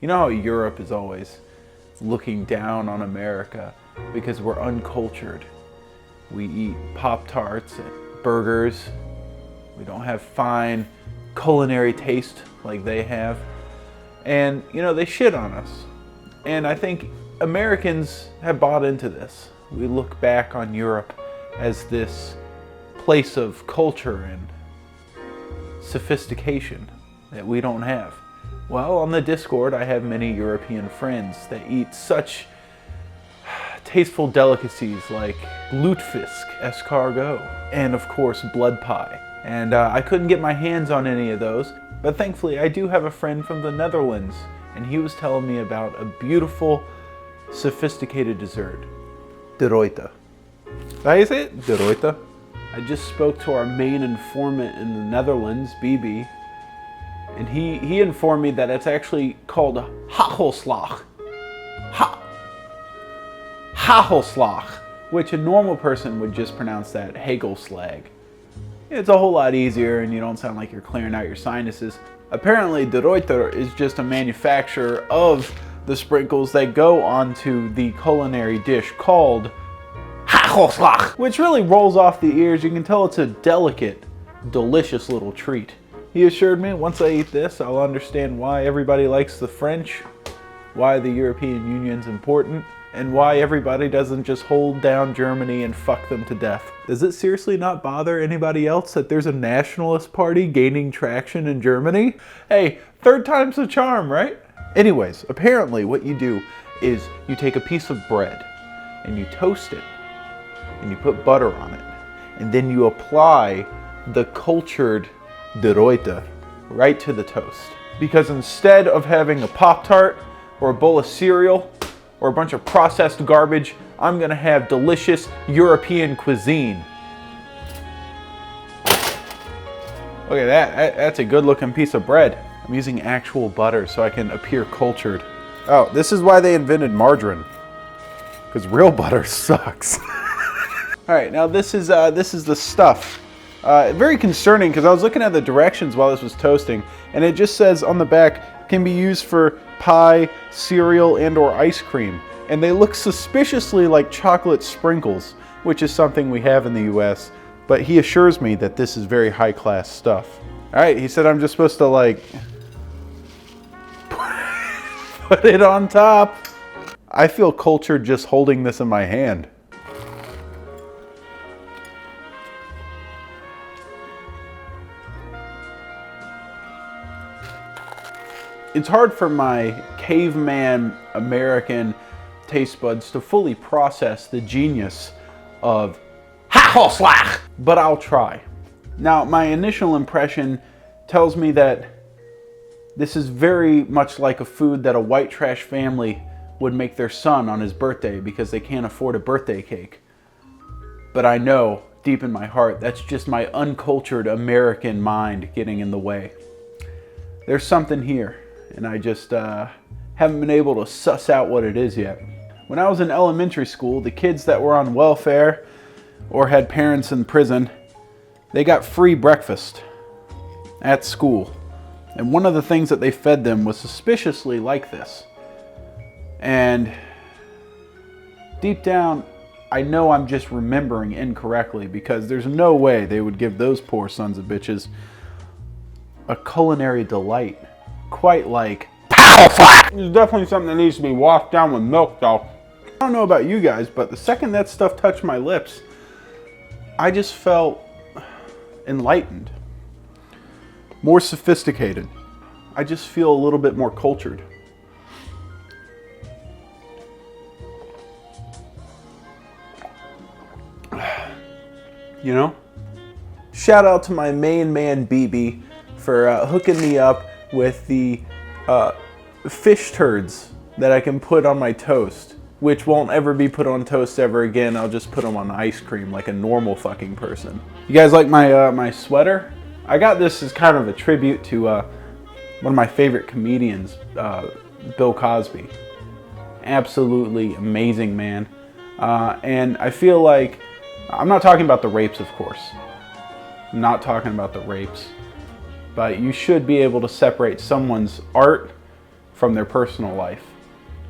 You know how Europe is always looking down on America because we're uncultured. We eat Pop-Tarts and burgers. We don't have fine culinary taste like they have. And, you know, they shit on us. And I think Americans have bought into this. We look back on Europe as this place of culture and sophistication that we don't have. Well, on the Discord, I have many European friends that eat such tasteful delicacies like lutefisk, escargot, and of course blood pie. And I couldn't get my hands on any of those, but thankfully I do have a friend from the Netherlands, and he was telling me about a beautiful, sophisticated dessert. De Ruyter. How do you say it? De Ruyter. I just spoke to our main informant in the Netherlands, BB, and he informed me that it's actually called hagelslag. Hagelslag, which a normal person would just pronounce that hagelslag. It's a whole lot easier and you don't sound like you're clearing out your sinuses. Apparently, De Ruyter is just a manufacturer of the sprinkles that go onto the culinary dish called hagelslag, which really rolls off the ears. You can tell it's a delicate, delicious little treat. He assured me once I eat this, I'll understand why everybody likes the French, why the European Union's important, and why everybody doesn't just hold down Germany and fuck them to death. Does it seriously not bother anybody else that there's a nationalist party gaining traction in Germany? Hey, third time's the charm, right? Anyways, apparently what you do is you take a piece of bread and you toast it and you put butter on it, and then you apply the cultured De Ruyter right to the toast. Because instead of having a Pop-Tart or a bowl of cereal or a bunch of processed garbage, I'm gonna have delicious European cuisine. Look at that, that's a good looking piece of bread. I'm using actual butter so I can appear cultured. Oh, this is why they invented margarine. Because real butter sucks. All right, now this is the stuff. Very concerning because I was looking at the directions while this was toasting, and it just says on the back, can be used for pie, cereal, and or ice cream. And they look suspiciously like chocolate sprinkles, which is something we have in the US, but he assures me that this is very high class stuff. All right, he said I'm just supposed to like put it on top. I feel cultured just holding this in my hand. It's hard for my caveman American taste buds to fully process the genius of hagelslag, but I'll try. Now, my initial impression tells me that this is very much like a food that a white trash family would make their son on his birthday because they can't afford a birthday cake. But I know, deep in my heart, that's just my uncultured American mind getting in the way. There's something here, and I just haven't been able to suss out what it is yet. When I was in elementary school, the kids that were on welfare or had parents in prison, they got free breakfast at school. And one of the things that they fed them was suspiciously like this. And deep down, I know I'm just remembering incorrectly because there's no way they would give those poor sons of bitches a culinary delight quite like hagelslag. It's definitely something that needs to be washed down with milk though. I don't know about you guys, but the second that stuff touched my lips, I just felt enlightened, more sophisticated. I just feel a little bit more cultured. You know? Shout out to my main man BB for hooking me up with the fish turds that I can put on my toast, which won't ever be put on toast ever again. I'll just put them on ice cream like a normal fucking person. You guys like my sweater? I got this as kind of a tribute to one of my favorite comedians, Bill Cosby. Absolutely amazing man. And I feel like, I'm not talking about the rapes, of course. I'm not talking about the rapes. But you should be able to separate someone's art from their personal life.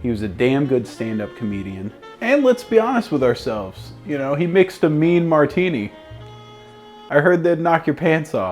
He was a damn good stand-up comedian. And let's be honest with ourselves, you know, he mixed a mean martini. I heard they'd knock your pants off.